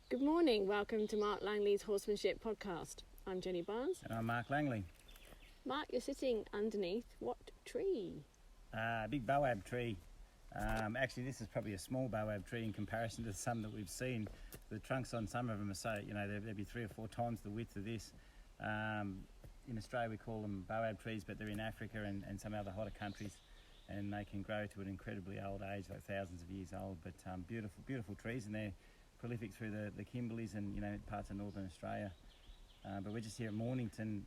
Good morning, welcome to Mark Langley's Horsemanship podcast. I'm Jenny Barnes. And I'm Mark Langley. Mark, you're sitting underneath what tree? A big boab tree. Actually, this is probably a small boab tree in comparison to some that we've seen. The trunks on some of them are so, there'd be 3 or 4 times the width of this. In Australia we call them boab trees, but they're in Africa and some other hotter countries, and they can grow to an incredibly old age, like thousands of years old. But beautiful, beautiful trees, and they're prolific through the Kimberleys and parts of northern Australia. But we're just here at Mornington,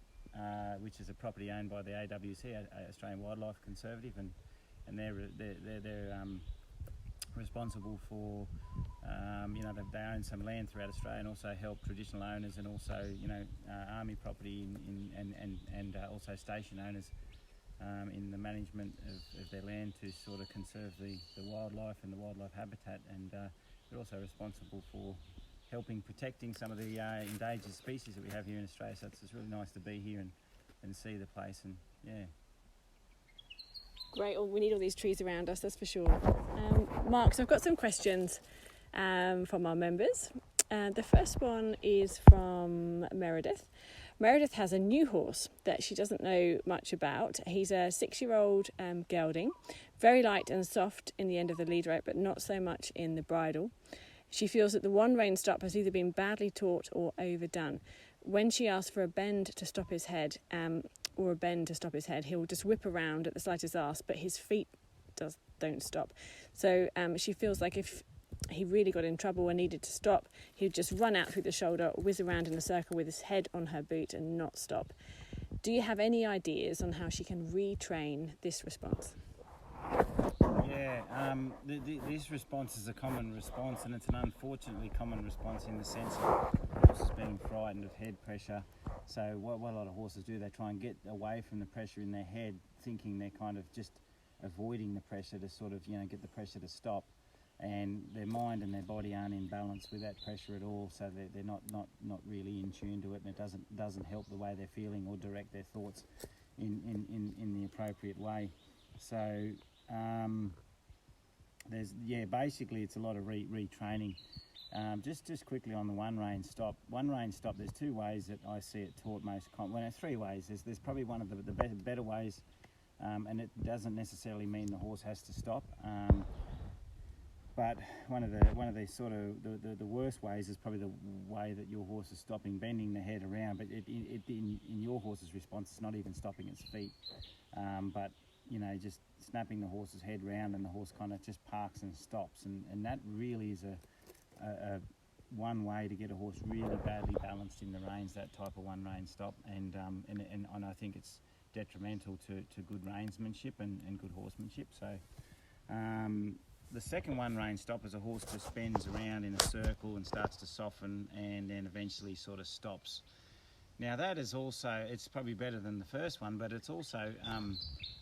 which is a property owned by the AWC, Australian Wildlife Conservative, and they're responsible for they own some land throughout Australia and also help traditional owners and also army property and also station owners in the management of their land to sort of conserve the wildlife and the wildlife habitat, and they're also responsible for helping protecting some of the endangered species that we have here in Australia. So it's really nice to be here and see the place, and yeah. Great, well, we need all these trees around us, that's for sure. Mark, so I've got some questions from our members. The first one is from Meredith. Meredith has a new horse that she doesn't know much about. He's a 6-year-old gelding, very light and soft in the end of the lead rope, but not so much in the bridle. She feels that the one rein stop has either been badly taught or overdone. When she asks for a bend to stop his head, he'll just whip around at the slightest ask, but his feet don't stop. So she feels like if he really got in trouble and needed to stop, he'd just run out through the shoulder, whiz around in a circle with his head on her boot and not stop. Do you have any ideas on how she can retrain this response? Yeah, this response is a common response, and it's an unfortunately common response in the sense of horses being frightened of head pressure. So what a lot of horses do, they try and get away from the pressure in their head, thinking they're kind of just avoiding the pressure to sort of get the pressure to stop, and their mind and their body aren't in balance with that pressure at all, so they're not really in tune to it, and it doesn't help the way they're feeling or direct their thoughts in the appropriate way. So basically it's a lot of retraining. Just quickly on the one rein stop. One rein stop, there's 2 ways that I see it taught most common. Well, 3 ways. There's probably one of the better ways, and it doesn't necessarily mean the horse has to stop. But one of the sort of the worst ways is probably the way that your horse is stopping, bending the head around. But in your horse's response, it's not even stopping its feet, but just snapping the horse's head round, and the horse kind of just parks and stops, and that really is a one way to get a horse really badly balanced in the reins, that type of one rein stop, and I think it's detrimental to good reinsmanship and good horsemanship. So the second one rein stop is a horse just spins around in a circle and starts to soften and then eventually sort of stops. Now that is also, it's probably better than the first one, but it's also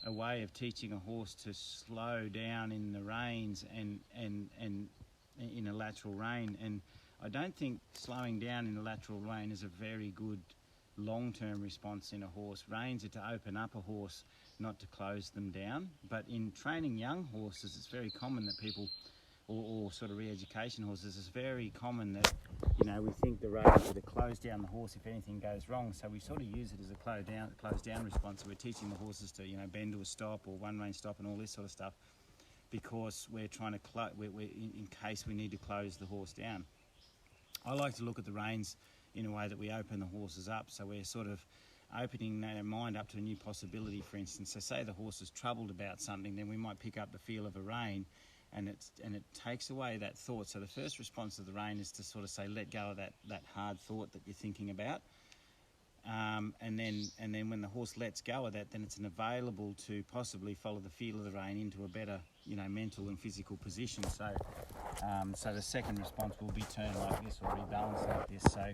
a way of teaching a horse to slow down in the reins and in a lateral rein. And I don't think slowing down in a lateral rein is a very good long-term response in a horse. Reins are to open up a horse, not to close them down. But in training young horses, it's very common that people, or sort of re-education horses, it's very common that we think the reins are to close down the horse if anything goes wrong. So we sort of use it as a close down response. So we're teaching the horses to bend to a stop or one rein stop and all this sort of stuff, because we're trying to in case we need to close the horse down. I like to look at the reins in a way that we open the horses up, so we're sort of opening their mind up to a new possibility. For instance, so say the horse is troubled about something, then we might pick up the feel of a rein, and it takes away that thought. So the first response of the rein is to sort of say, let go of that hard thought that you're thinking about, and then when the horse lets go of that, then it's available to possibly follow the feel of the rein into a better mental and physical position. So the second response will be turned like this or rebalance like this. So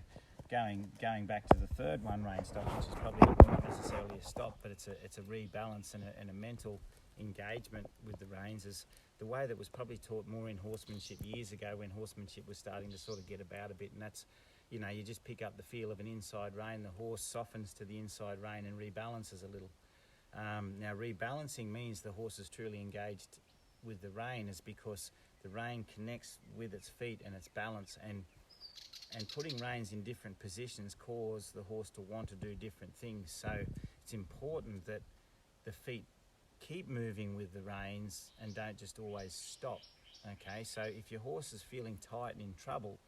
going back to the third one rein stop, which is probably not necessarily a stop, but it's a rebalance and a mental engagement with the reins, is the way that was probably taught more in horsemanship years ago, when horsemanship was starting to sort of get about a bit, and that's you just pick up the feel of an inside rein, the horse softens to the inside rein and rebalances a little. Now rebalancing means the horse is truly engaged with the rein, is because the rein connects with its feet and its balance, and and putting reins in different positions cause the horse to want to do different things. So it's important that the feet keep moving with the reins and don't just always stop. Okay, so if your horse is feeling tight and in trouble,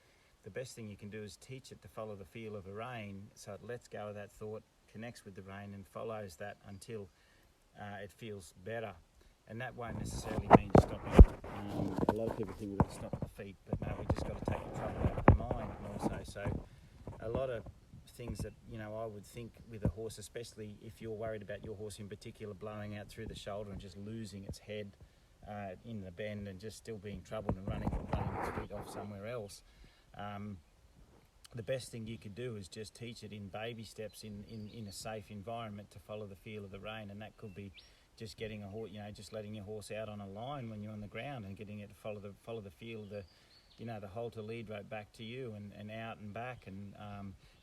the best thing you can do is teach it to follow the feel of a rein, so it lets go of that thought, connects with the rein and follows that until it feels better. And that won't necessarily mean stopping. A lot of people think we've got to stop the feet, but no, we just got to take the trouble out of the mind more so. So a lot of things that, you know, I would think with a horse, especially if you're worried about your horse in particular blowing out through the shoulder and just losing its head in the bend and just still being troubled and running its feet off somewhere else. The best thing you could do is just teach it in baby steps in a safe environment to follow the feel of the rein, and that could be just getting a horse, you know, just letting your horse out on a line when you're on the ground and getting it to follow the feel of the, you know, the halter lead rope back to you and out and back, and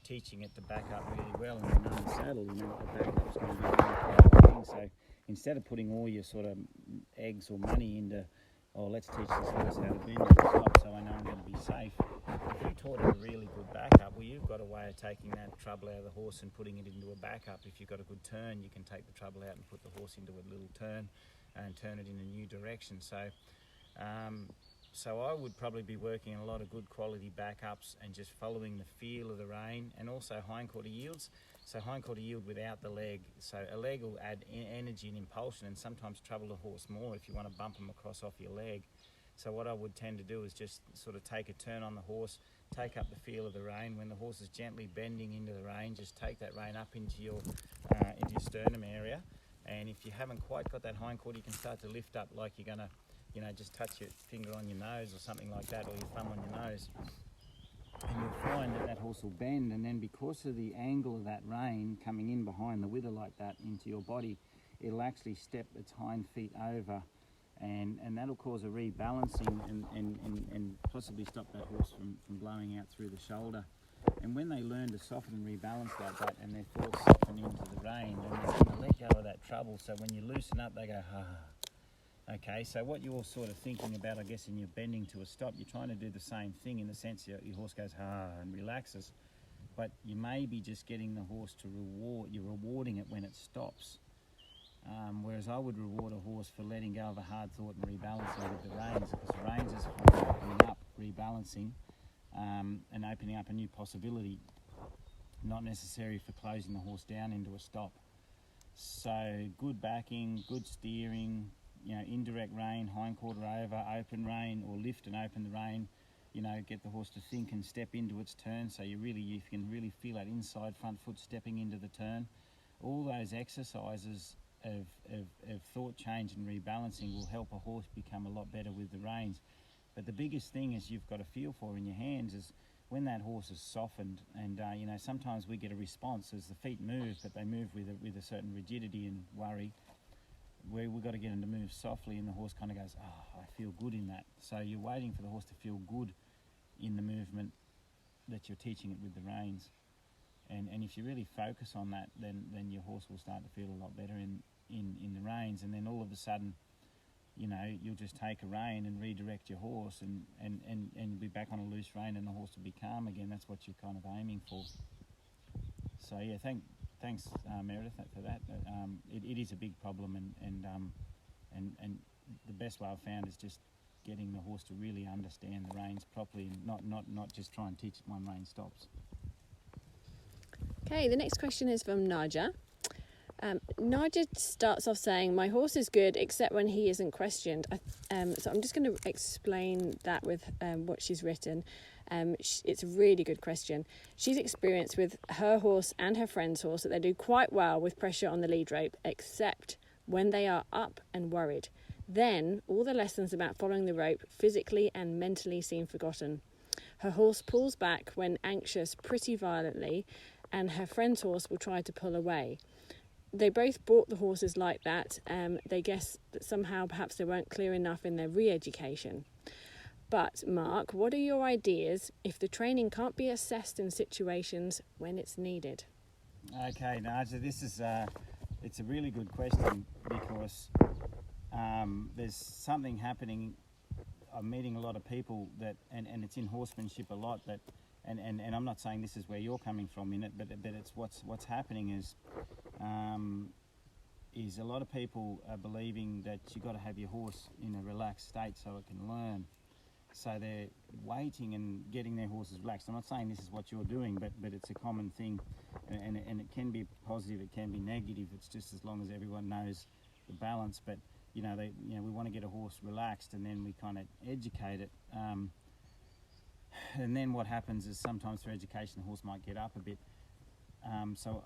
teaching it to back up really well and then unsaddle, you know, the back up's going to be a really important thing. So instead of putting all your sort of eggs or money into, oh, let's teach this horse how to bend and stop so I know I'm going to be safe. If you taught it a really good backup, well, you've got a way of taking that trouble out of the horse and putting it into a backup. If you've got a good turn, you can take the trouble out and put the horse into a little turn and turn it in a new direction. So so I would probably be working on a lot of good quality backups and just following the feel of the rein, and also hindquarter yields. So hindquarter yield without the leg. So a leg will add energy and impulsion and sometimes trouble the horse more if you want to bump them across off your leg. So what I would tend to do is just sort of take a turn on the horse, take up the feel of the rein. When the horse is gently bending into the rein, just take that rein up into your sternum area. And if you haven't quite got that hindquarter, you can start to lift up like you're going to, you know, just touch your finger on your nose or something like that, or your thumb on your nose. And you'll find that that horse will bend, and then because of the angle of that rein coming in behind the wither like that into your body, it'll actually step its hind feet over, and that'll cause a rebalancing and possibly stop that horse from blowing out through the shoulder. And when they learn to soften and rebalance like that, and their thoughts soften into the rein, then they're going to let go of that trouble. So when you loosen up, they go, ah. Okay, so what you're sort of thinking about, I guess, in your bending to a stop, you're trying to do the same thing in the sense your horse goes, ah, and relaxes. But you may be just getting the horse to you're rewarding it when it stops. Whereas I would reward a horse for letting go of a hard thought and rebalancing with the reins, because the reins is for opening up, rebalancing, and opening up a new possibility, not necessary for closing the horse down into a stop. So good backing, good steering, you know, indirect rein, hindquarter over, open rein, or lift and open the rein, you know, get the horse to think and step into its turn, so you can really feel that inside front foot stepping into the turn. All those exercises of thought change and rebalancing will help a horse become a lot better with the reins. But the biggest thing is you've got to feel for in your hands is when that horse is softened, and you know, sometimes we get a response as the feet move, but they move with a certain rigidity and worry. We've got to get them to move softly, and the horse kind of goes, oh, I feel good in that. So you're waiting for the horse to feel good in the movement that you're teaching it with the reins. And if you really focus on that, then your horse will start to feel a lot better in the reins. And then all of a sudden, you know, you'll just take a rein and redirect your horse, and you'll be back on a loose rein, and the horse will be calm again. That's what you're kind of aiming for. So yeah, thanks Meredith for that. It is a big problem, and the best way I've found is just getting the horse to really understand the reins properly, and not just try and teach it one rein stops. Okay, the next question is from Naja. Naja starts off saying, my horse is good except when he isn't questioned. So I'm just going to explain that with what she's written. It's a really good question. She's experienced with her horse and her friend's horse that they do quite well with pressure on the lead rope, except when they are up and worried. Then all the lessons about following the rope physically and mentally seem forgotten. Her horse pulls back when anxious pretty violently, and her friend's horse will try to pull away. They both bought the horses like that. They guess that somehow perhaps they weren't clear enough in their re-education. But Mark, what are your ideas if the training can't be assessed in situations when it's needed? Okay, Naja, this is it's a really good question, because there's something happening. I'm meeting a lot of people that, and it's in horsemanship a lot, that and I'm not saying this is where you're coming from in it, but it's what's happening is a lot of people are believing that you've got to have your horse in a relaxed state so it can learn. So they're waiting and getting their horses relaxed. I'm not saying this is what you're doing, but it's a common thing, and it can be positive, it can be negative. It's just as long as everyone knows the balance. But we want to get a horse relaxed, and then we kind of educate it. And then what happens is sometimes through education, the horse might get up a bit. So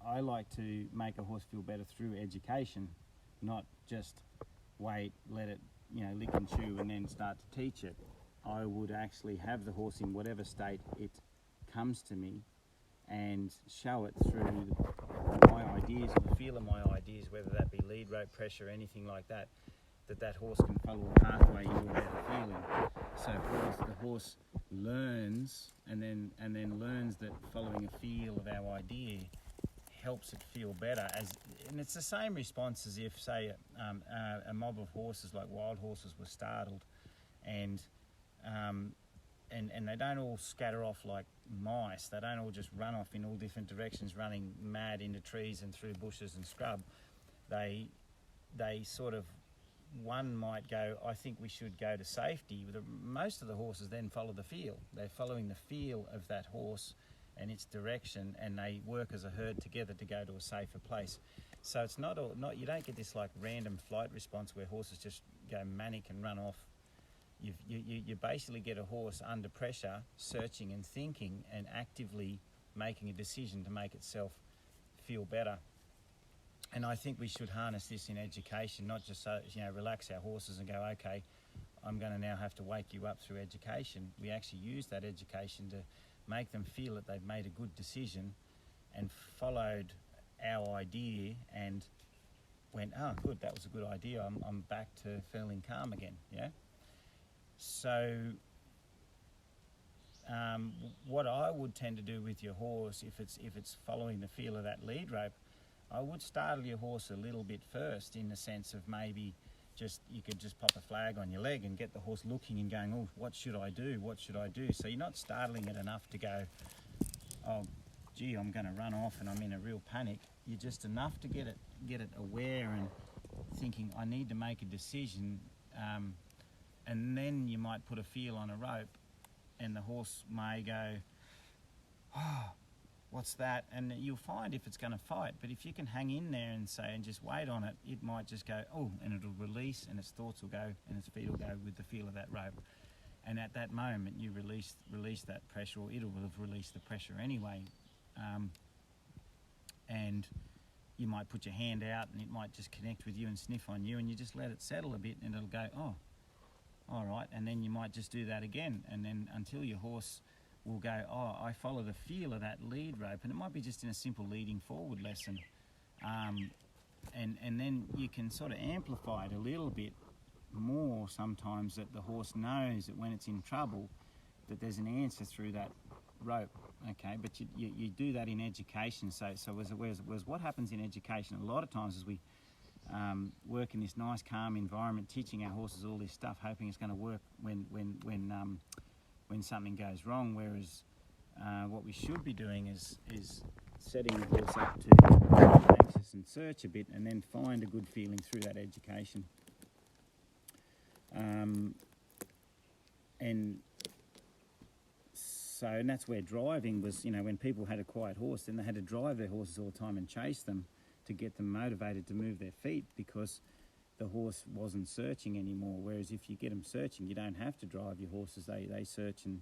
I like to make a horse feel better through education, not just wait, let it lick and chew and then start to teach it. I would actually have the horse in whatever state it comes to me and show it through my ideas or the feel of my ideas, whether that be lead rope pressure or anything like that, that horse can follow a pathway into a better feeling. So the horse learns and then learns that following a feel of our idea helps it feel better, and it's the same response as if, say, a mob of horses, like wild horses, were startled, and they don't all scatter off like mice. They don't all just run off in all different directions, running mad into trees and through bushes and scrub. They sort of, one might go, I think we should go to safety. Most of the horses then follow the feel. They're following the feel of that horse and its direction, and they work as a herd together to go to a safer place. So it's not you don't get this like random flight response where horses just go manic and run off. You basically get a horse under pressure, searching and thinking and actively making a decision to make itself feel better. And I think we should harness this in education, not just so relax our horses and go, okay, I'm going to now have to wake you up through education. We actually use that education to make them feel that they've made a good decision and followed our idea and went, oh, good, that was a good idea. I'm back to feeling calm again. Yeah. So what I would tend to do with your horse, if it's following the feel of that lead rope, I would startle your horse a little bit first, in the sense of maybe you could just pop a flag on your leg and get the horse looking and going, oh, what should I do? What should I do? So you're not startling it enough to go, oh, gee, I'm going to run off and I'm in a real panic. You're just enough to get it aware and thinking, I need to make a decision. And then you might put a feel on a rope and the horse may go, oh, what's that? And you'll find if it's going to fight. But if you can hang in there and just wait on it, it might just go, oh, and it'll release, and its thoughts will go and its feet will go with the feel of that rope. And at that moment, you release that pressure, or it'll have released the pressure anyway. And you might put your hand out and it might just connect with you and sniff on you, and you just let it settle a bit and it'll go, oh, all right. And then you might just do that again, and then until your horse will go, oh, I follow the feel of that lead rope. And it might be just in a simple leading forward lesson. And then you can sort of amplify it a little bit more sometimes, that the horse knows that when it's in trouble, that there's an answer through that rope. Okay, but you do that in education. So whereas what happens in education a lot of times is we work in this nice calm environment, teaching our horses all this stuff, hoping it's going to work when something goes wrong. Whereas what we should be doing is setting the horse up to be anxious and search a bit, and then find a good feeling through that education. And that's where driving was, when people had a quiet horse, then they had to drive their horses all the time and chase them to get them motivated to move their feet, because the horse wasn't searching anymore. Whereas if you get them searching, you don't have to drive your horses. They search, and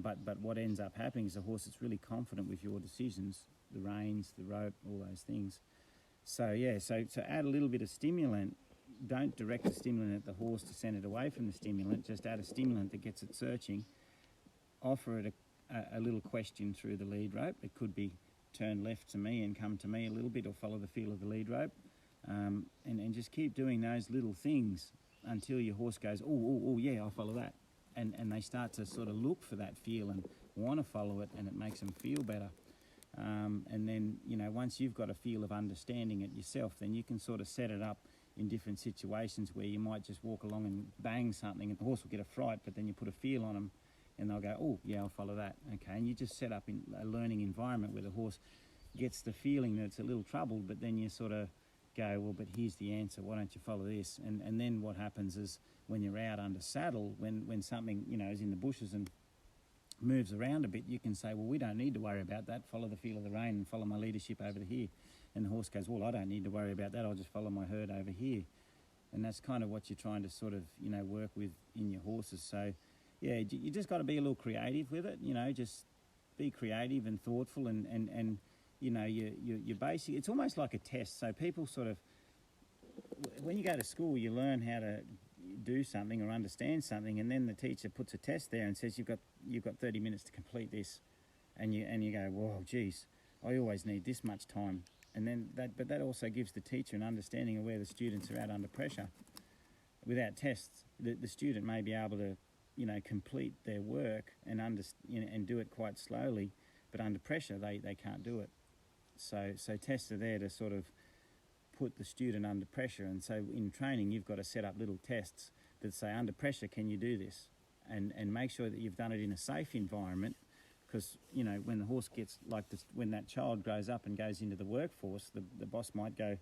but what ends up happening is a horse that's really confident with your decisions, the reins, the rope, all those things. So add a little bit of stimulant. Don't direct the stimulant at the horse to send it away from the stimulant. Just add a stimulant that gets it searching. Offer it a little question through the lead rope. It could be turn left to me and come to me a little bit, or follow the feel of the lead rope. And just keep doing those little things until your horse goes, oh, yeah, I'll follow that. And they start to sort of look for that feel and want to follow it, and it makes them feel better. And then, once you've got a feel of understanding it yourself, then you can sort of set it up in different situations where you might just walk along and bang something and the horse will get a fright, but then you put a feel on them and they'll go, oh, yeah, I'll follow that. Okay, and you just set up in a learning environment where the horse gets the feeling that it's a little troubled, but then you sort of go, well, but here's the answer, why don't you follow this? And then what happens is when you're out under saddle, when something, you know, is in the bushes and moves around a bit, you can say, well, we don't need to worry about that, follow the feel of the rein and follow my leadership over here. And the horse goes, well, I don't need to worry about that, I'll just follow my herd over here. And that's kind of what you're trying to sort of, you know, work with in your horses. So, yeah, you just got to be a little creative with it, you know, just be creative and thoughtful and you know, you basically, it's almost like a test. So people sort of, when you go to school, you learn how to do something or understand something, and then the teacher puts a test there and says, you've got 30 minutes to complete this. And you go, whoa, geez, I always need this much time. And then but that also gives the teacher an understanding of where the students are at under pressure. Without tests, the student may be able to, you know, complete their work and and do it quite slowly, but under pressure they can't do it. So tests are there to sort of put the student under pressure, and so in training you've got to set up little tests that say, under pressure, can you do this? And make sure that you've done it in a safe environment, because, you know, when the horse gets like this, when that child grows up and goes into the workforce, the boss might go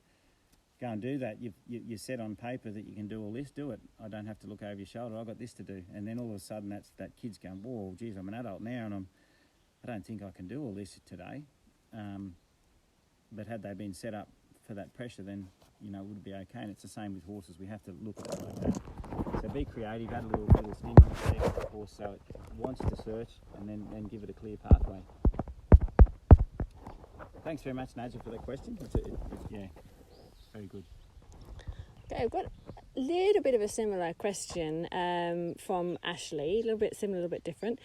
and do that. You said on paper that you can do all this, do it. I don't have to look over your shoulder, I've got this to do. And then all of a sudden that kid's going, whoa, geez, I'm an adult now and I don't think I can do all this today. But had they been set up for that pressure, then, you know, it would be okay. And it's the same with horses. We have to look at it like that. So be creative, add a little stimulus there for the horse so it wants to search, and then give it a clear pathway. Thanks very much, Nigel, for that question. Yeah, very good. Okay, I've got a little bit of a similar question from Ashley, a little bit similar, a little bit different.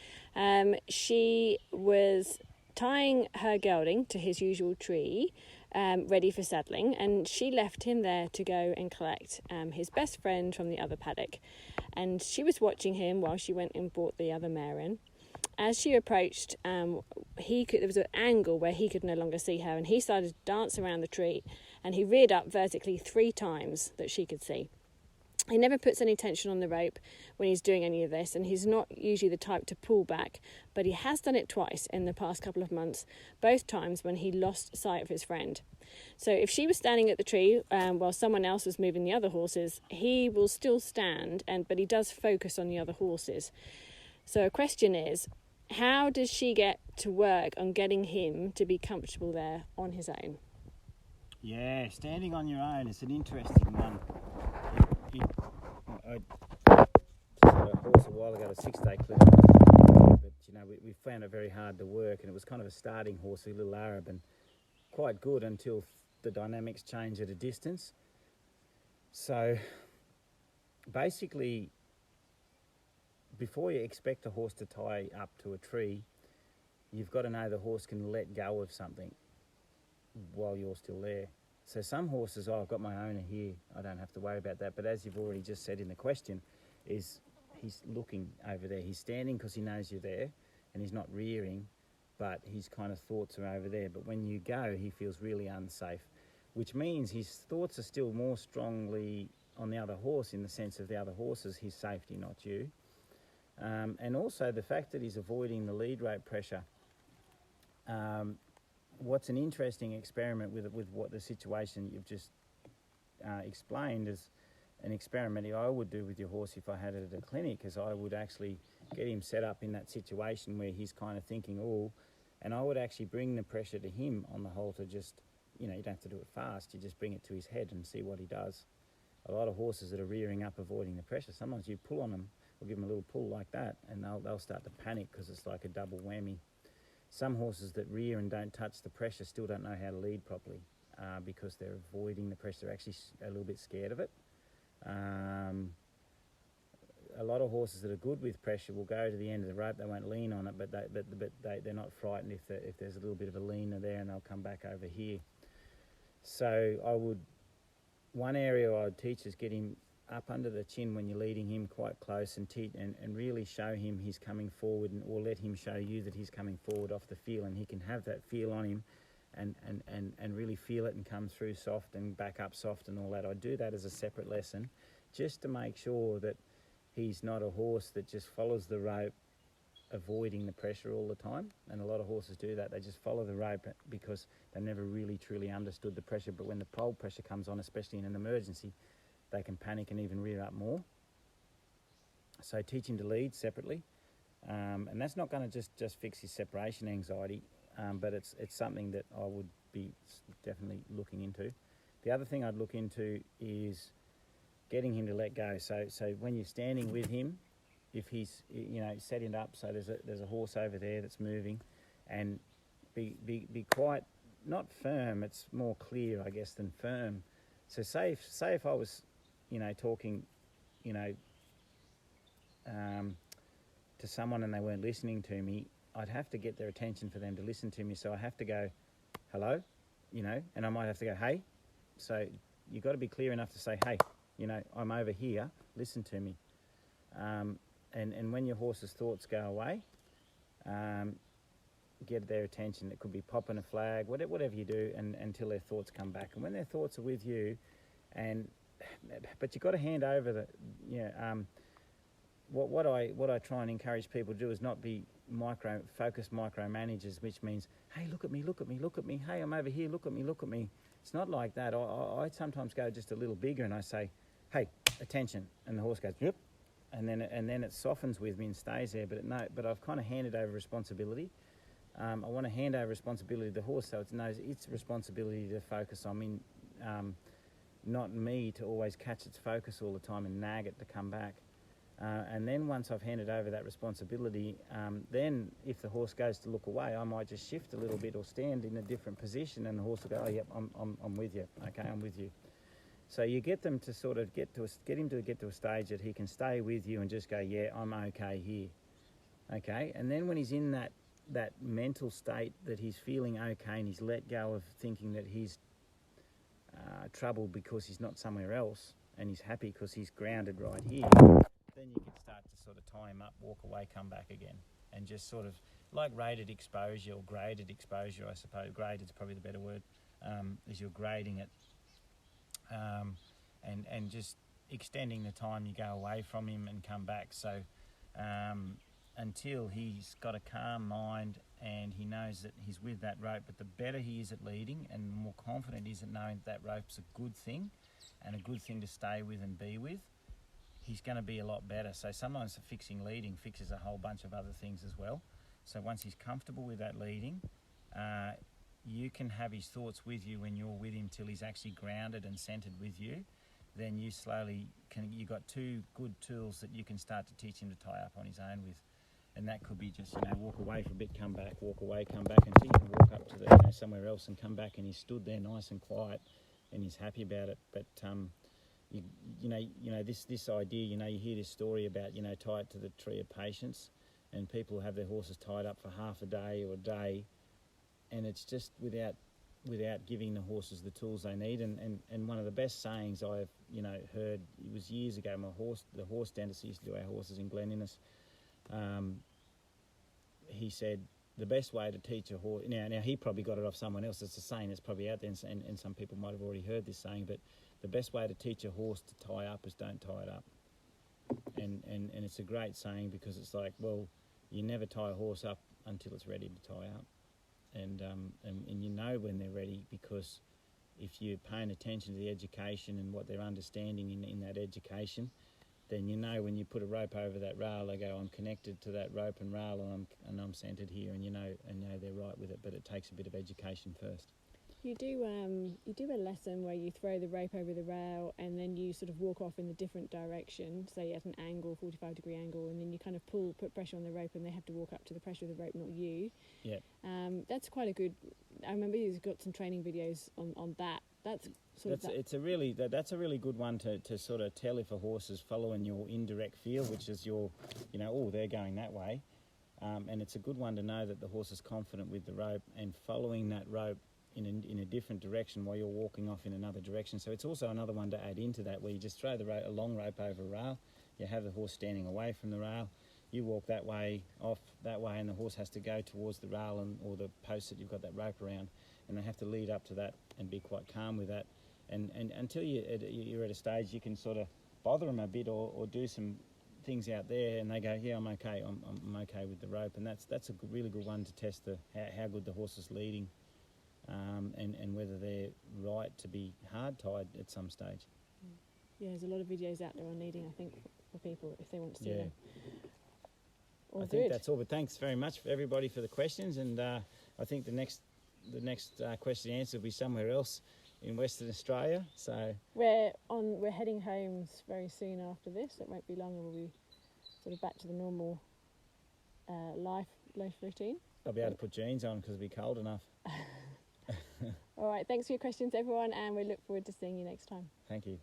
She was tying her gelding to his usual tree, ready for saddling, and she left him there to go and collect his best friend from the other paddock. And she was watching him while she went and brought the other mare in. As she approached, there was an angle where he could no longer see her, and he started to dance around the tree, and he reared up vertically 3 times that she could see. He never puts any tension on the rope when he's doing any of this, and he's not usually the type to pull back, but he has done it twice in the past couple of months, both times when he lost sight of his friend. So if she was standing at the tree while someone else was moving the other horses, he will still stand, but he does focus on the other horses. So a question is, how does she get to work on getting him to be comfortable there on his own? Yeah, standing on your own is an interesting one. I had a horse a while ago, a 6-day clinic, but you know we found it very hard to work, and it was kind of a starting horse, a little Arab, and quite good until the dynamics change at a distance. So basically, before you expect a horse to tie up to a tree, you've got to know the horse can let go of something while you're still there. So some horses, I've got my owner here, I don't have to worry about that. But as you've already just said in the question, is he's looking over there. He's standing because he knows you're there, and he's not rearing, but his kind of thoughts are over there. But when you go, he feels really unsafe, which means his thoughts are still more strongly on the other horse, in the sense of the other horse is his safety, not you. And also the fact that he's avoiding the lead rope pressure. What's an interesting experiment with what the situation you've just explained is an experiment I would do with your horse if I had it at a clinic, is I would actually get him set up in that situation where he's kind of thinking, oh, and I would actually bring the pressure to him on the halter. Just, you know, you don't have to do it fast, you just bring it to his head and see what he does. A lot of horses that are rearing up avoiding the pressure, sometimes you pull on them or give them a little pull like that, and they'll start to panic because it's like a double whammy. Some horses that rear and don't touch the pressure still don't know how to lead properly because they're avoiding the pressure. They're actually a little bit scared of it. A lot of horses that are good with pressure will go to the end of the rope. They won't lean on it, but they're not frightened if there's a little bit of a leaner there, and they'll come back over here. So one area I would teach is get him up under the chin when you're leading him quite close, and really show him he's coming forward, or let him show you that he's coming forward off the feel, and he can have that feel on him and really feel it and come through soft and back up soft and all that. I do that as a separate lesson just to make sure that he's not a horse that just follows the rope avoiding the pressure all the time, and a lot of horses do that. They just follow the rope because they never really truly understood the pressure. But when the pole pressure comes on, especially in an emergency, they can panic and even rear up more. So teach him to lead separately, and that's not going to just fix his separation anxiety, but it's something that I would be definitely looking into. The other thing I'd look into is getting him to let go. So when you're standing with him, if he's, setting it up, so there's a horse over there that's moving, and be quite, not firm, it's more clear, I guess, than firm. So say if I was, talking, to someone and they weren't listening to me, I'd have to get their attention for them to listen to me. So I have to go, hello, and I might have to go, hey. So you've got to be clear enough to say, hey, I'm over here, listen to me. And when your horse's thoughts go away, get their attention. It could be popping a flag, whatever you do, and until their thoughts come back. And when their thoughts are with you, but you've got to hand over what I try and encourage people to do is not be focused micromanagers, which means, hey, look at me, hey, I'm over here, look at me. It's not like that. I sometimes go just a little bigger and I say, hey, attention, and the horse goes, yep, and then it softens with me and stays there. But I've kind of handed over responsibility. I want to hand over responsibility to the horse, so it knows its responsibility to focus on me, not me to always catch its focus all the time and nag it to come back. And then once I've handed over that responsibility, then if the horse goes to look away, I might just shift a little bit or stand in a different position, and the horse will go, oh, yep, I'm with you. Okay, I'm with you. So you get them to sort of get him to get to a stage that he can stay with you and just go, yeah, I'm okay here. Okay, and then when he's in that mental state that he's feeling okay and he's let go of thinking that he's troubled because he's not somewhere else, and he's happy because he's grounded right here, then you can start to sort of tie him up, walk away, come back again, and just sort of like rated exposure or graded exposure, I suppose. Graded is probably the better word, as you're grading it, and just extending the time you go away from him and come back. So until he's got a calm mind and he knows that he's with that rope, but the better he is at leading and the more confident he is at knowing that rope's a good thing and a good thing to stay with and be with, he's going to be a lot better. So sometimes the fixing leading fixes a whole bunch of other things as well. So once he's comfortable with that leading, you can have his thoughts with you when you're with him till he's actually grounded and centered with you. Then you you've got two good tools that you can start to teach him to tie up on his own with. And that could be just, walk away for a bit, come back, walk away, come back, until you can walk up to somewhere else and come back, and he's stood there nice and quiet and he's happy about it. But this idea, you hear this story about, tie it to the tree of patience, and people have their horses tied up for half a day or a day, and it's just without giving the horses the tools they need. And one of the best sayings I've heard, it was years ago, the horse dentist used to do our horses in Glen Innes. He said the best way to teach a horse, now he probably got it off someone else, it's a saying that's probably out there, and some people might have already heard this saying, but the best way to teach a horse to tie up is don't tie it up. And it's a great saying, because it's like, well, you never tie a horse up until it's ready to tie up. And you know when they're ready, because if you're paying attention to the education and what they're understanding in that education, then when you put a rope over that rail, they go, I'm connected to that rope and rail, and I'm centered here, and they're right with it. But it takes a bit of education first. You do a lesson where you throw the rope over the rail and then you sort of walk off in a different direction, say at an angle, 45-degree angle, and then you kind of put pressure on the rope, and they have to walk up to the pressure of the rope, not you. Yeah. That's quite a good. I remember you've got some training videos on that. That's a really good one to sort of tell if a horse is following your indirect feel, which is your, they're going that way, and it's a good one to know that the horse is confident with the rope and following that rope in a different direction while you're walking off in another direction. So it's also another one to add into that, where you just throw a long rope over a rail, you have the horse standing away from the rail, you walk that way, off that way, and the horse has to go towards the rail or the post that you've got that rope around, and they have to lead up to that and be quite calm with that. And until you're at a stage you can sort of bother them a bit or do some things out there, and they go, yeah, I'm okay. I'm okay with the rope, and that's a really good one to test how good the horse is leading, and whether they're right to be hard tied at some stage. Yeah, there's a lot of videos out there on leading, I think, for people if they want to see them. All I good. think that's all. But thanks very much for everybody for the questions, and I think the next question and answer will be somewhere else in Western Australia. So we're heading home very soon after this. It won't be long, and we'll be sort of back to the normal life routine. I'll be able to put jeans on because it'll be cold enough. All right, thanks for your questions, everyone, and we look forward to seeing you next time. Thank you.